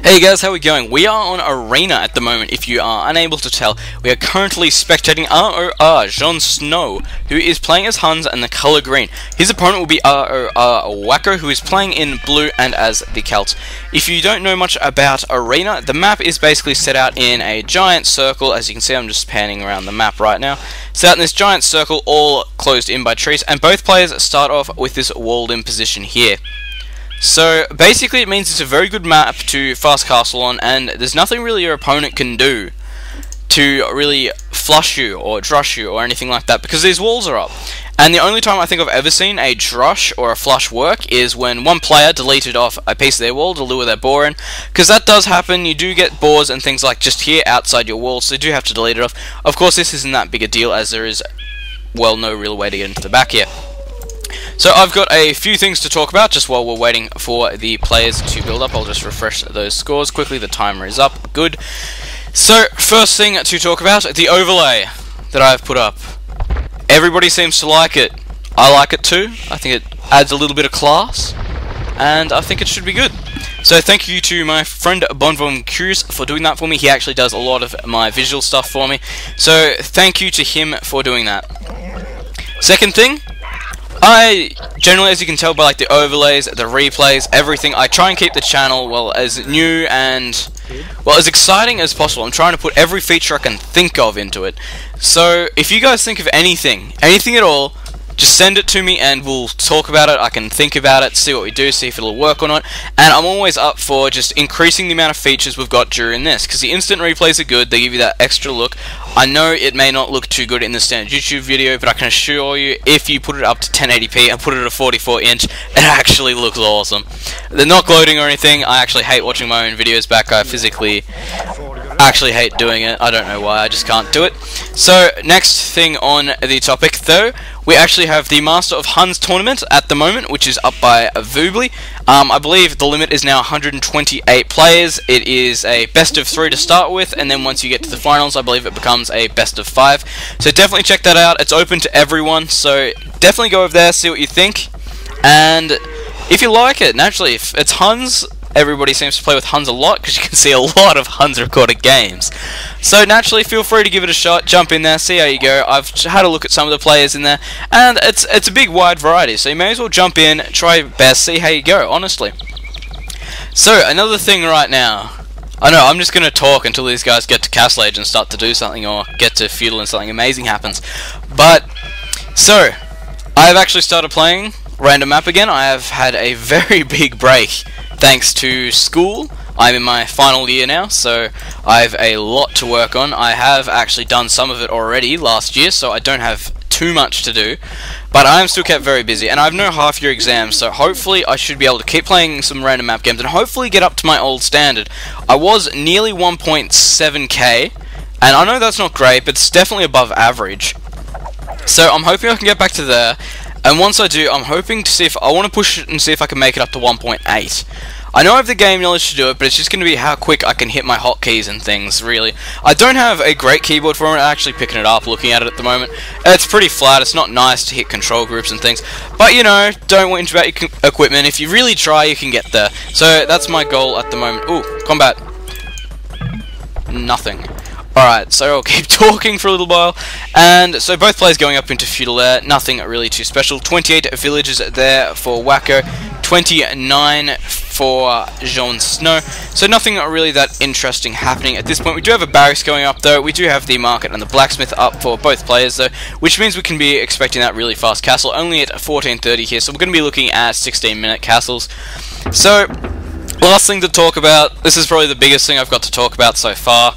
Hey guys, how are we going? We are on Arena at the moment, if you are unable to tell. We are currently spectating ROR JonSnow, who is playing as Huns and the colour green. His opponent will be ROR Wakko, who is playing in blue and as the Celts. If you don't know much about Arena, the map is basically set out in a giant circle. As you can see, I'm just panning around the map right now. Set out in this giant circle, all closed in by trees, and both players start off with this walled-in position here. So basically it means it's a very good map to fast castle on, and there's nothing really your opponent can do to really flush you or drush you or anything like that, because these walls are up. And the only time I think I've ever seen a drush or a flush work is when one player deleted off a piece of their wall to lure their boar in, because that does happen. You do get boars and things like just here outside your wall, so you do have to delete it off. Of course this isn't that big a deal, as there is, well, no real way to get into the back here. So I've got a few things to talk about just while we're waiting for the players to build up. I'll just refresh those scores quickly. The timer is up. Good. So first thing to talk about, the overlay that I've put up. Everybody seems to like it. I like it too. I think it adds a little bit of class, and I think it should be good. So thank you to my friend Bonvom Curious for doing that for me. He actually does a lot of my visual stuff for me. So thank you to him for doing that. Second thing, I generally, as you can tell by like the overlays, the replays, everything, I try and keep the channel, well, as new and, well, as exciting as possible. I'm trying to put every feature I can think of into it. So if you guys think of anything at all, just send it to me and we'll talk about it. I can think about it, see what we do, see if it'll work or not. And I'm always up for just increasing the amount of features we've got during this, because the instant replays are good. They give you that extra look. I know it may not look too good in the standard YouTube video, but I can assure you, if you put it up to 1080p and put it at a 44-inch, it actually looks awesome. They're not gloating or anything. I actually hate watching my own videos back. I physically actually hate doing it. I don't know why, I just can't do it. So next thing on the topic though, we actually have the Master of Huns tournament at the moment, which is up by Voobly. I believe the limit is now 128 players. It is a best of 3 to start with, and then once you get to the finals, I believe it becomes a best of 5. So definitely check that out. It's open to everyone, so definitely go over there, see what you think, and if you like it. Naturally, if it's Huns, everybody seems to play with Huns a lot, because you can see a lot of Huns recorded games. So naturally, feel free to give it a shot, jump in there, see how you go. I've had a look at some of the players in there, and it's a big wide variety, so you may as well jump in, try your best, see how you go, honestly. So, another thing right now. I know, I'm just going to talk until these guys get to Castle Age and start to do something, or get to Feudal and something amazing happens. But, so, I've actually started playing random map again. I have had a very big break thanks to school. I'm in my final year now, so I have a lot to work on. I have actually done some of it already last year, so I don't have too much to do, but I am still kept very busy, and I have no half-year exams, so hopefully I should be able to keep playing some random map games and hopefully get up to my old standard. I was nearly 1.7k, and I know that's not great, but it's definitely above average. So I'm hoping I can get back to there. And once I do, I'm hoping to see if I want to push it and see if I can make it up to 1.8. I know I have the game knowledge to do it, but it's just going to be how quick I can hit my hotkeys and things, really. I don't have a great keyboard for it. I'm actually picking it up, looking at it at the moment. It's pretty flat. It's not nice to hit control groups and things. But, you know, don't whinge about your equipment. If you really try, you can get there. So that's my goal at the moment. Ooh, combat. Nothing. Alright, so I'll keep talking for a little while, and so both players going up into Feudal there, nothing really too special. 28 villages there for Wakko, 29 for JonSnow, so nothing really that interesting happening at this point. We do have a barracks going up though. We do have the market and the blacksmith up for both players though, which means we can be expecting that really fast castle, only at 14:30 here, so we're going to be looking at 16-minute castles. So, last thing to talk about, this is probably the biggest thing I've got to talk about so far.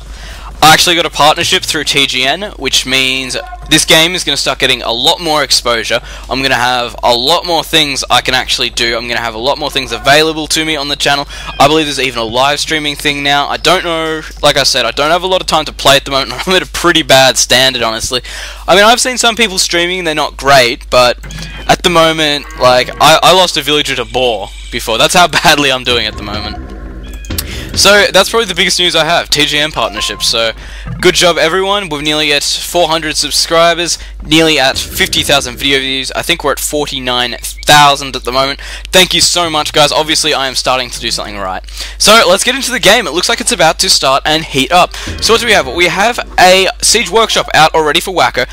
I actually got a partnership through TGN, which means this game is going to start getting a lot more exposure. I'm going to have a lot more things I can actually do. I'm going to have a lot more things available to me on the channel. I believe there's even a live streaming thing now. I don't know, like I said, I don't have a lot of time to play at the moment. I'm at a pretty bad standard, honestly. I mean, I've seen some people streaming, they're not great, but at the moment, like, I lost a villager to boar before. That's how badly I'm doing at the moment. So that's probably the biggest news I have, TGM partnership. So good job everyone, we're nearly at 400 subscribers, nearly at 50,000 video views. I think we're at 49,000 at the moment. Thank you so much guys, obviously I am starting to do something right. So let's get into the game. It looks like it's about to start and heat up. So what do we have? We have a Siege Workshop out already for Wakko,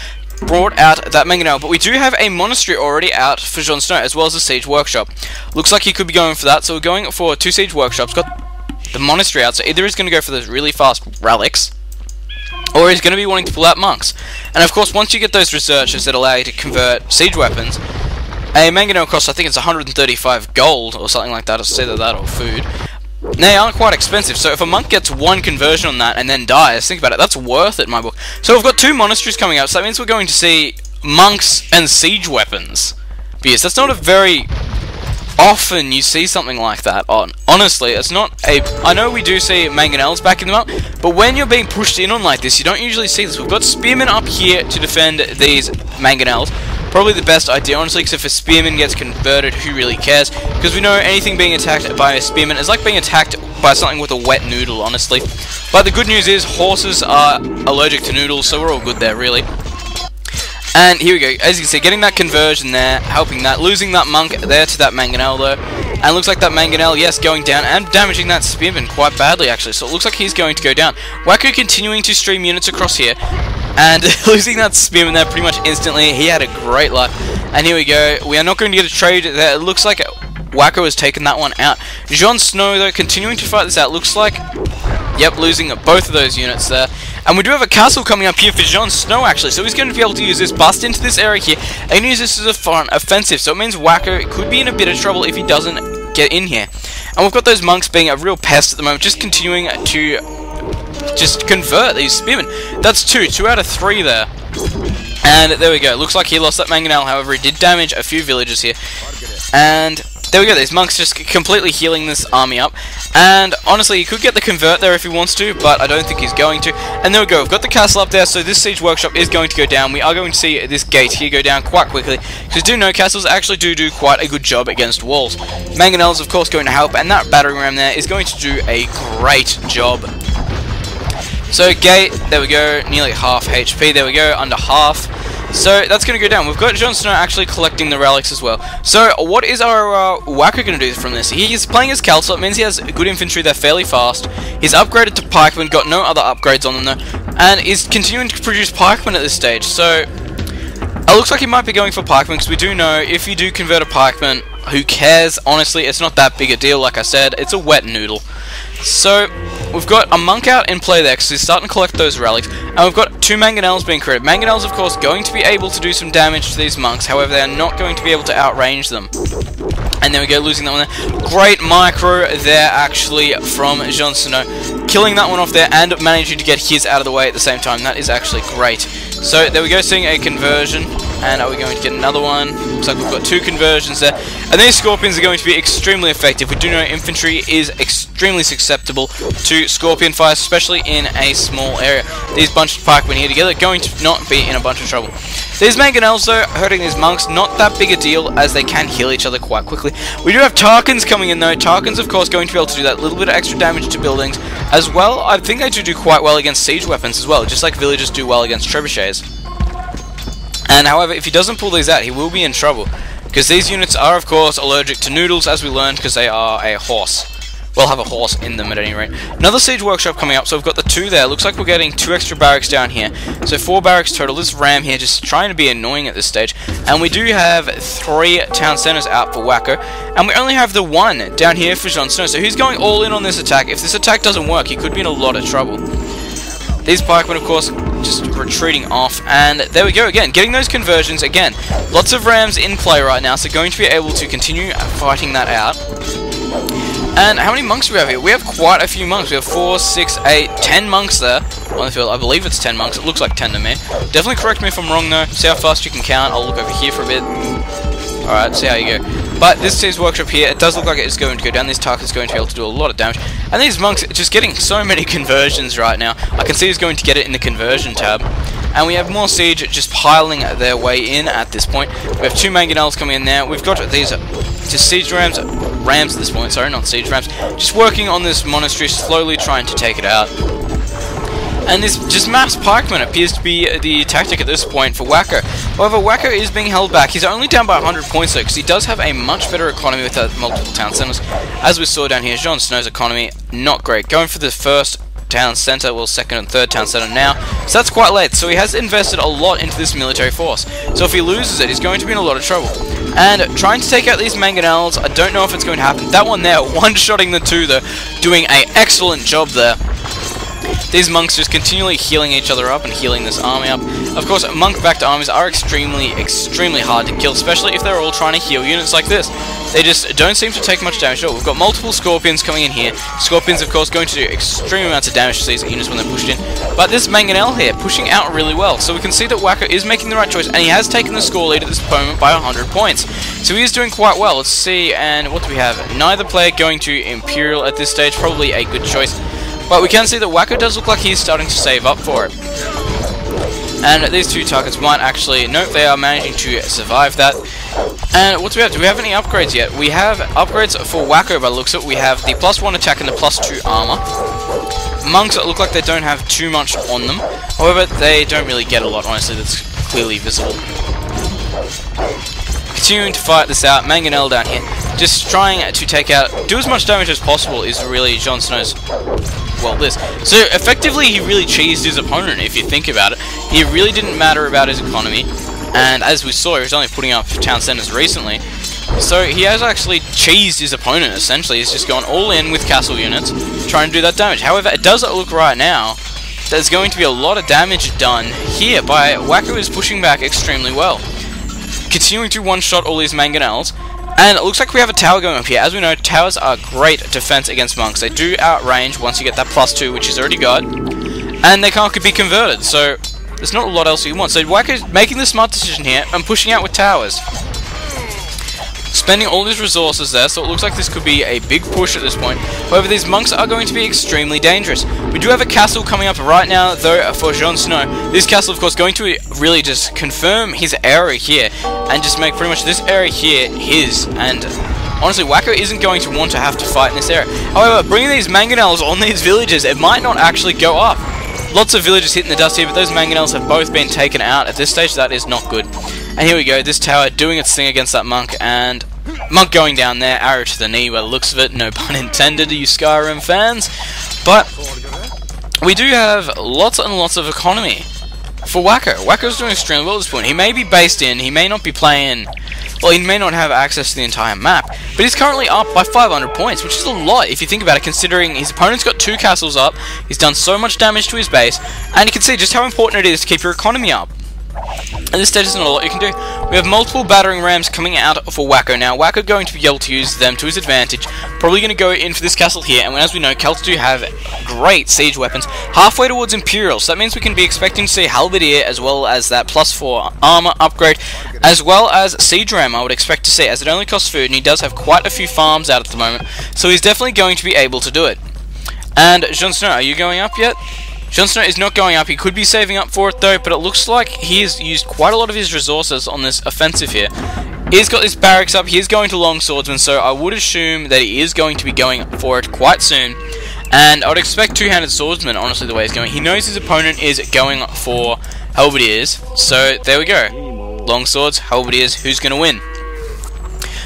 brought out that mangonel, but we do have a monastery already out for JonSnow as well as a Siege Workshop. Looks like he could be going for that, so we're going for 2 Siege Workshops. Got the monastery out, so either he's going to go for those really fast relics, or he's going to be wanting to pull out monks. And of course, once you get those researchers that allow you to convert siege weapons, a mangonel costs, I think it's 135 gold or something like that. It's either that or food. They aren't quite expensive, so if a monk gets 1 conversion on that and then dies, think about it, that's worth it in my book. So we've got 2 monasteries coming up, so that means we're going to see monks and siege weapons. Because that's not a very often you see something like that on. Honestly, it's not a... I know we do see mangonels backing them up, but when you're being pushed in on like this, you don't usually see this. We've got spearmen up here to defend these mangonels. Probably the best idea, honestly, because if a spearman gets converted, who really cares? Because we know anything being attacked by a spearman is like being attacked by something with a wet noodle, honestly. But the good news is, horses are allergic to noodles, so we're all good there, really. And here we go, as you can see, getting that conversion there, helping that, losing that monk there to that mangonel though. And it looks like that mangonel, yes, going down and damaging that spearman quite badly actually, so it looks like he's going to go down. Wakko continuing to stream units across here, and losing that spearman there pretty much instantly. He had a great luck. And here we go, we are not going to get a trade there. It looks like Wakko has taken that one out. JonSnow though, continuing to fight this out, looks like, yep, losing both of those units there. And we do have a castle coming up here for JonSnow actually, so he's going to be able to use this, bust into this area here, and use this as a front offensive. So it means Wakko could be in a bit of trouble if he doesn't get in here. And we've got those monks being a real pest at the moment, just continuing to just convert these spearmen. That's 2 out of 3 there. And there we go, looks like he lost that mangonel, however he did damage a few villages here. And there we go, these monks just completely healing this army up. And honestly, he could get the convert there if he wants to, but I don't think he's going to. And there we go, we've got the castle up there, so this siege workshop is going to go down. We are going to see this gate here go down quite quickly, because we do know castles actually do quite a good job against walls. Mangonel is of course going to help, and that battering ram there is going to do a great job. So gate, there we go, nearly half HP, there we go, under half. So that's going to go down. We've got JonSnow actually collecting the relics as well. So what is our Wakko going to do from this? He's playing as Cal, so it means he has good infantry, they're fairly fast. He's upgraded to pikemen, got no other upgrades on them though, and is continuing to produce pikemen at this stage. So it looks like he might be going for pikemen, because we do know if you do convert a pikeman, who cares? Honestly, it's not that big a deal, like I said, it's a wet noodle. So we've got a monk out in play there because he's starting to collect those relics, and we've got 2 mangonels being created. Mangonels, of course, going to be able to do some damage to these monks, however, they are not going to be able to outrange them. And there we go, losing that one there. Great micro there, actually, from JonSnow. Killing that one off there and managing to get his out of the way at the same time. That is actually great. So there we go, seeing a conversion. And are we going to get another one? Looks like we've got 2 conversions there. And these scorpions are going to be extremely effective. We do know infantry is extremely susceptible to scorpion fire, especially in a small area. These bunch of pikemen here together are going to not be in a bunch of trouble. These mangonels though, hurting these monks, not that big a deal as they can heal each other quite quickly. We do have Tarkans coming in though. Tarkans of course going to be able to do that little bit of extra damage to buildings as well. I think they do quite well against siege weapons as well, just like villagers do well against trebuchets. And however, if he doesn't pull these out, he will be in trouble, because these units are of course allergic to noodles, as we learned, because they are a horse. We'll have a horse in them at any rate. Another siege workshop coming up, so we've got the 2 there. Looks like we're getting 2 extra barracks down here. So 4 barracks total. This ram here just trying to be annoying at this stage. And we do have 3 town centers out for Wakko. And we only have the 1 down here for JonSnow. So he's going all in on this attack. If this attack doesn't work, he could be in a lot of trouble. These pikemen, of course, just retreating off, and there we go again, getting those conversions again. Lots of rams in play right now, so going to be able to continue fighting that out. And how many monks do we have here? We have quite a few monks. We have 4, 6, 8, 10 monks there on the field. I believe it's 10 monks. It looks like 10 to me. Definitely correct me if I'm wrong though. See how fast you can count. I'll look over here for a bit. Alright, see how you go. But this siege workshop here, it does look like it is going to go down. This Tark is going to be able to do a lot of damage. And these monks are just getting so many conversions right now. I can see he's going to get it in the conversion tab. And we have more siege just piling their way in at this point. We have 2 mangonels coming in there. We've got these just siege rams rams at this point, sorry, not siege rams, just working on this monastery, slowly trying to take it out. And this just mass pikeman appears to be the tactic at this point for Wakko. However, Wakko is being held back. He's only down by 100 points though, because he does have a much better economy with multiple town centers. As we saw down here, JonSnow's economy, not great. Going for the first town center, well, second and third town center now. So that's quite late. So he has invested a lot into this military force. So if he loses it, he's going to be in a lot of trouble. And trying to take out these mangonels, I don't know if it's going to happen. That one there, one-shotting the two though, doing an excellent job there. These monks just continually healing each other up and healing this army up. Of course, monk-backed armies are extremely hard to kill, especially if they're all trying to heal units like this. They just don't seem to take much damage at all. We've got multiple scorpions coming in here. Scorpions, of course, going to do extreme amounts of damage to these units when they're pushed in. But this mangonel here, pushing out really well. So we can see that Wakko is making the right choice, and he has taken the score lead at this moment by 100 points. So he is doing quite well. Let's see, and what do we have? Neither player going to Imperial at this stage, probably a good choice. But we can see that Wakko does look like he's starting to save up for it. And these two targets might actually... Nope, they are managing to survive that. And what do we have? Do we have any upgrades yet? We have upgrades for Wakko by the looks of it. We have the +1 attack and the +2 armor. Monks look like they don't have too much on them. However, they don't really get a lot, honestly, that's clearly visible. Continuing to fight this out, Mangonel down here, just trying to take out, do as much damage as possible is really JonSnow's, well, this. So effectively, he really cheesed his opponent, if you think about it. He really didn't matter about his economy, and as we saw, he was only putting up town centers recently. So he has actually cheesed his opponent, essentially. He's just gone all in with castle units, trying to do that damage. However, it does look right now, there's going to be a lot of damage done here by Wakko is pushing back extremely well. Continuing to one-shot all these mangonels, and it looks like we have a tower going up here. As we know, towers are great defense against monks. They do outrange once you get that +2, which he's already got, and they can't be converted, so there's not a lot else you want. So Wakko's making the smart decision here and pushing out with towers. Spending all his resources there, so it looks like this could be a big push at this point. However, these monks are going to be extremely dangerous. We do have a castle coming up right now, though, for JonSnow. This castle, of course, going to really just confirm his area here, and just make pretty much this area here his. And honestly, Wakko isn't going to want to have to fight in this area. However, bringing these mangonels on these villages, it might not actually go up. Lots of villages hitting the dust here, but those mangonels have both been taken out. At this stage, that is not good. And here we go, this tower doing its thing against that monk, and monk going down there, arrow to the knee by the looks of it, no pun intended, you Skyrim fans. But we do have lots and lots of economy for Wakko. Wakko's doing extremely well at this point. He may be based in, he may not be playing, well, he may not have access to the entire map, but he's currently up by 500 points, which is a lot if you think about it, considering his opponent's got 2 castles up, he's done so much damage to his base, and you can see just how important it is to keep your economy up. At this stage, there's not a lot you can do. We have multiple battering rams coming out for Wakko now. Wakko going to be able to use them to his advantage. Probably going to go in for this castle here, and as we know, Celts do have great siege weapons. Halfway towards Imperial, so that means we can be expecting to see Halberdier as well as that +4 armor upgrade, as well as siege ram I would expect to see, as it only costs food, and he does have quite a few farms out at the moment, so he's definitely going to be able to do it. And JonSnow, are you going up yet? JonSnow is not going up. He could be saving up for it though, but it looks like he has used quite a lot of his resources on this offensive here. He's got this barracks up. He is going to long swordsman, so I would assume that he is going to be going for it quite soon. And I would expect two-handed swordsman, honestly, the way he's going. He knows his opponent is going for halberdiers, so there we go. Long swords, halberdiers, who's going to win?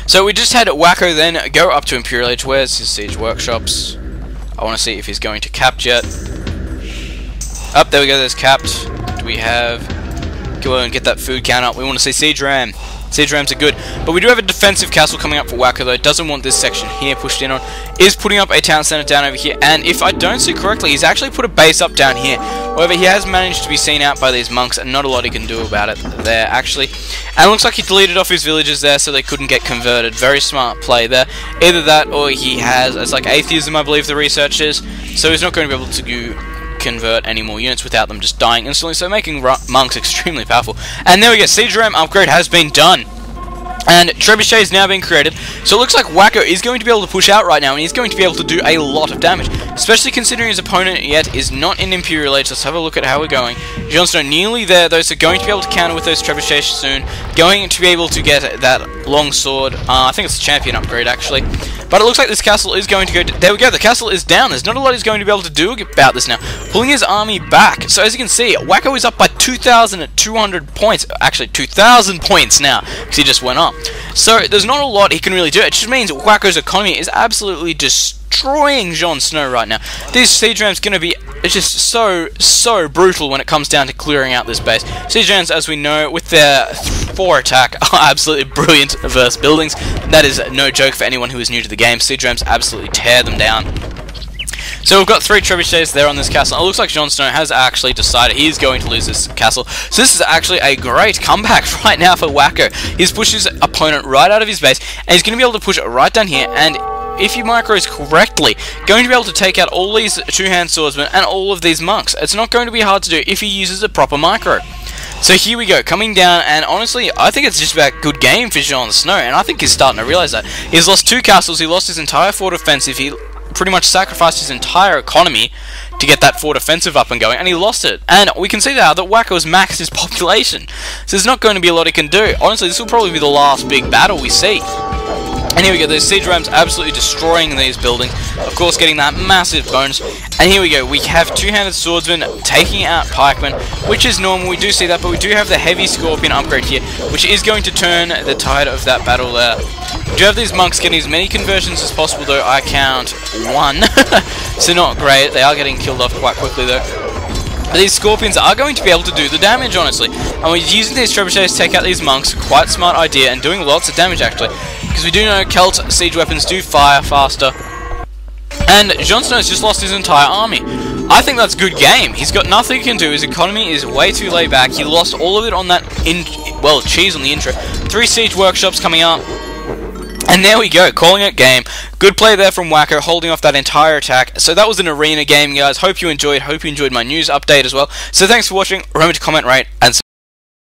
So we just had Wakko then go up to Imperial Age. Where's his siege workshops? I want to see if he's going to cap yet. Up, there we go, there's capped. Do we have... Go and get that food count up. We want to see siege ram. Siege rams are good. But we do have a defensive castle coming up for Wakko, though. Doesn't want this section here pushed in on. Is putting up a town center down over here. And if I don't see correctly, he's actually put a base up down here. However, he has managed to be seen out by these monks, and not a lot he can do about it there, actually. And it looks like he deleted off his villages there so they couldn't get converted. Very smart play there. Either that, or he has... It's like atheism, I believe the research is. So he's not going to be able to convert any more units without them just dying instantly, so making monks extremely powerful. And there we go, siege ram upgrade has been done. And Trebuchet is now being created, so it looks like Wakko is going to be able to push out right now, and he's going to be able to do a lot of damage. especially considering his opponent yet is not in Imperial Age. Let's have a look at how we're going. JonSnow nearly there, though, so going to be able to counter with those trebuchets soon. Going to be able to get that long sword. I think it's a champion upgrade, actually. But it looks like this castle is going to go... There we go, the castle is down. There's not a lot he's going to be able to do about this now. Pulling his army back. So as you can see, Wakko is up by 2,200 points. Actually, 2,000 points now, because he just went up. So there's not a lot he can really do. It just means Wakko's economy is absolutely destroying JonSnow right now. This siege ram's going to be just so brutal when it comes down to clearing out this base. Siege rams, as we know, with their 4 attack, are absolutely brilliant versus buildings. That is no joke for anyone who is new to the game. Siege rams absolutely tear them down. So we've got 3 trebuchets there on this castle. It looks like JonSnow has actually decided he is going to lose this castle. So this is actually a great comeback right now for Wakko. He's pushed his opponent right out of his base, and he's going to be able to push it right down here, and if he micros correctly, going to be able to take out all these two-hand swordsmen and all of these monks. It's not going to be hard to do if he uses a proper micro. So here we go, coming down, and honestly, I think it's just about good game for JonSnow, and I think he's starting to realize that. He's lost 2 castles, he lost his entire fort offensive, he pretty much sacrificed his entire economy to get that fort offensive up and going, and he lost it. And we can see now that Wakko has maxed his population, so there's not going to be a lot he can do. Honestly, this will probably be the last big battle we see. And here we go, those siege rams absolutely destroying these buildings, of course getting that massive bonus. And here we go, we have two-handed swordsmen taking out pikemen, which is normal, we do see that, but we do have the heavy scorpion upgrade here, which is going to turn the tide of that battle there. We do have these monks getting as many conversions as possible, though I count 1, so not great. They are getting killed off quite quickly though. But these scorpions are going to be able to do the damage, honestly. And we're using these trebuchets to take out these monks. Quite smart idea, and doing lots of damage, actually. Because we do know Celt siege weapons do fire faster. And JonSnow's just lost his entire army. I think that's good game. He's got nothing he can do. His economy is way too laid back. He lost all of it on that, cheese on the intro. 3 siege workshops coming up. And there we go, calling it game. Good play there from Wakko, holding off that entire attack. So that was an arena game, guys. Hope you enjoyed my news update as well. So thanks for watching. Remember to comment, rate, and subscribe.